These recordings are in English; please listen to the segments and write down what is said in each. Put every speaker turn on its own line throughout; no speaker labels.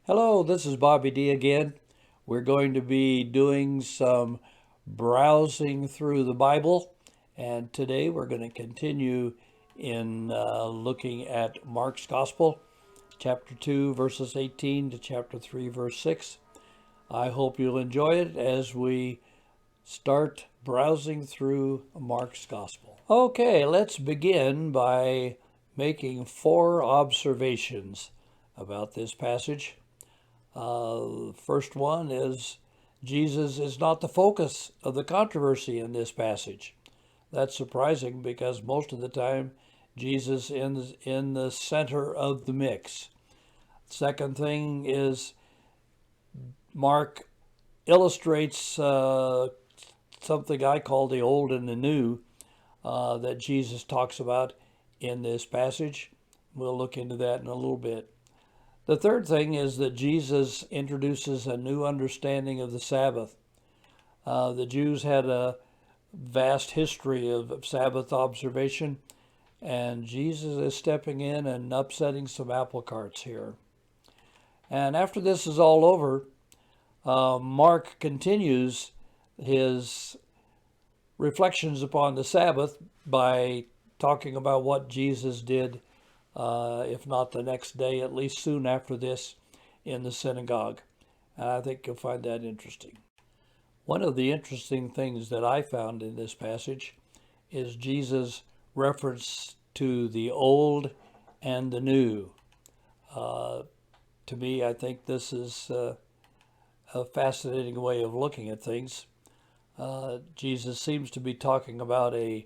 Hello, this is Bobby D again. We're going to be doing some browsing through the Bible, and today we're going to continue in looking at Mark's Gospel, chapter 2, verses 18 to chapter 3, verse 6. I hope you'll enjoy it as we start browsing through Mark's Gospel. Okay, let's begin by making four observations about this passage. First one is Jesus is not the focus of the controversy in this passage. That's surprising because most of the time Jesus is in the center of the mix. Second thing is Mark illustrates something I call the old and the new that Jesus talks about in this passage. We'll look into that in a little bit. The third thing is that Jesus introduces a new understanding of the Sabbath. The Jews had a vast history of Sabbath observation, and Jesus is stepping in and upsetting some apple carts here. And after this is all over, Mark continues his reflections upon the Sabbath by talking about what Jesus did, if not the next day, at least soon after this in the synagogue. And I think you'll find that interesting. One of the interesting things that I found in this passage is Jesus' reference to the old and the new. To me, I think this is a fascinating way of looking at things. Jesus seems to be talking about a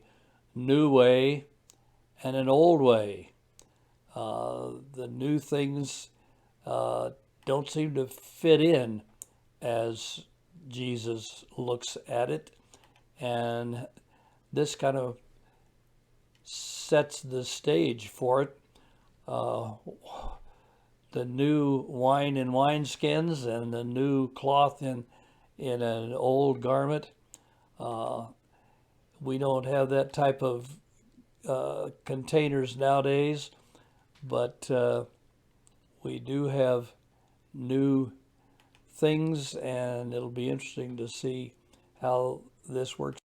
new way and an old way. The new things don't seem to fit in as Jesus looks at it, and this kind of sets the stage for it. The new wine in wineskins and the new cloth in an old garment. We don't have that type of containers nowadays, but we do have new things, and it'll be interesting to see how this works.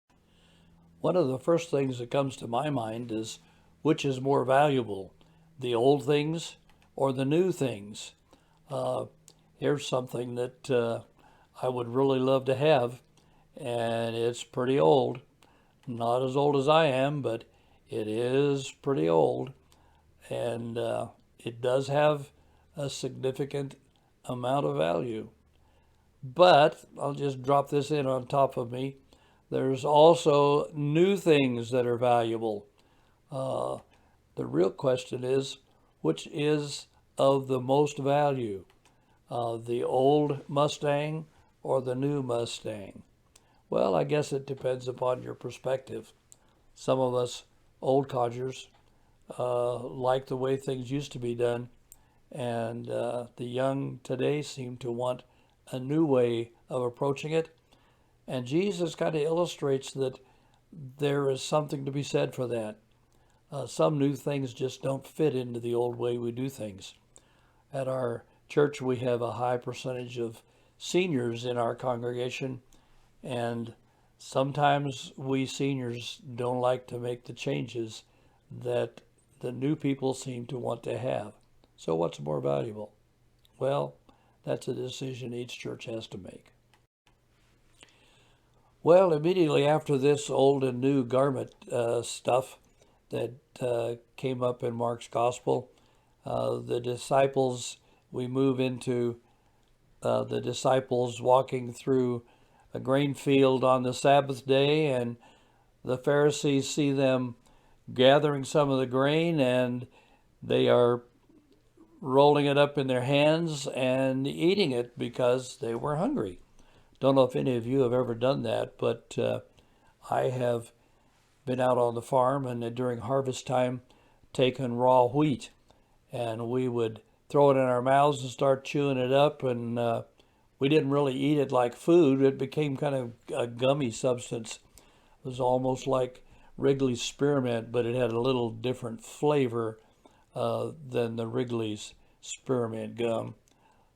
One of the first things that comes to my mind is which is more valuable, the old things or the new things? Here's something that I would really love to have, and it's pretty old. Not as old as I am, but it is pretty old, and it does have a significant amount of value. But I'll just drop this in on top of me. There's also new things that are valuable. The real question is, which is of the most value? The old Mustang or the new Mustang? Well, I guess it depends upon your perspective. Some of us old codgers like the way things used to be done, and the young today seem to want a new way of approaching it. And Jesus kind of illustrates that there is something to be said for that. Some new things just don't fit into the old way we do things. At our church, we have a high percentage of seniors in our congregation, and sometimes we seniors don't like to make the changes that the new people seem to want to have. So what's more valuable? Well, that's a decision each church has to make. Well, immediately after this old and new garment stuff that came up in Mark's Gospel, the disciples, we move into the disciples walking through a grain field on the Sabbath day, and the Pharisees see them gathering some of the grain, and they are rolling it up in their hands and eating it because they were hungry. Don't know if any of you have ever done that, but I have been out on the farm and during harvest time taken raw wheat, and we would throw it in our mouths and start chewing it up, and we didn't really eat it like food. It became kind of a gummy substance. It was almost like Wrigley's spearmint, but it had a little different flavor than the Wrigley's spearmint gum.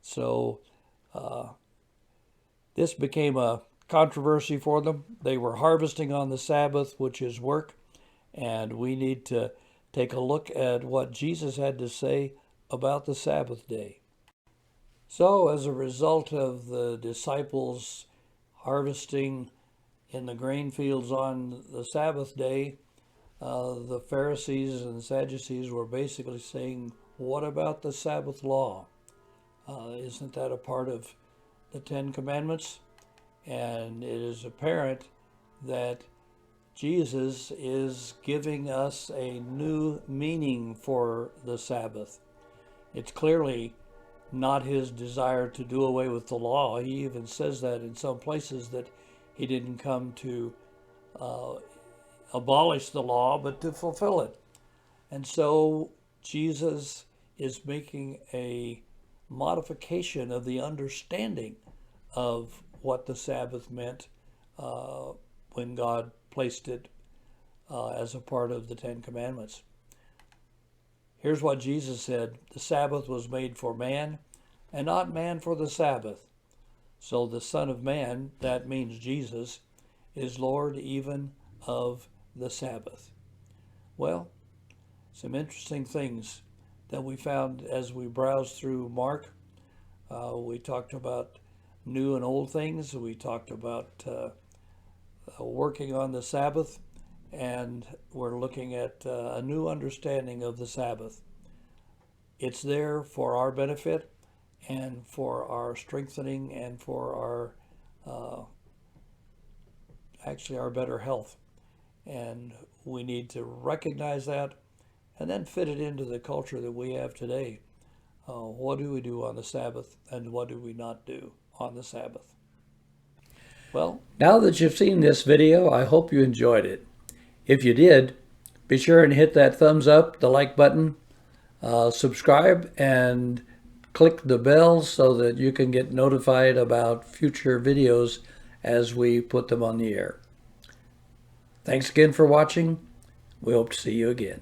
So this became a controversy for them. They were harvesting on the Sabbath, which is work, and we need to take a look at what Jesus had to say about the Sabbath day. So, as a result of the disciples harvesting in the grain fields on the Sabbath day, the Pharisees and Sadducees were basically saying, what about the Sabbath law? Isn't that a part of the Ten Commandments? And it is apparent that Jesus is giving us a new meaning for the Sabbath. It's clearly not his desire to do away with the law. He even says that in some places, that he didn't come to abolish the law, but to fulfill it. And so Jesus is making a modification of the understanding of what the Sabbath meant when God placed it as a part of the Ten Commandments. Here's what Jesus said: the Sabbath was made for man, and not man for the Sabbath. So the Son of Man, that means Jesus, is Lord even of the Sabbath. Well, some interesting things that we found as we browsed through Mark. We talked about new and old things. We talked about working on the Sabbath, and we're looking at a new understanding of the Sabbath. It's there for our benefit and for our strengthening and for our better health. And we need to recognize that and then fit it into the culture that we have today. What do we do on the Sabbath, and what do we not do on the Sabbath? Well, now that you've seen this video, I hope you enjoyed it. If you did, be sure and hit that thumbs up, the like button, subscribe, and click the bell so that you can get notified about future videos as we put them on the air. Thanks again for watching. We hope to see you again.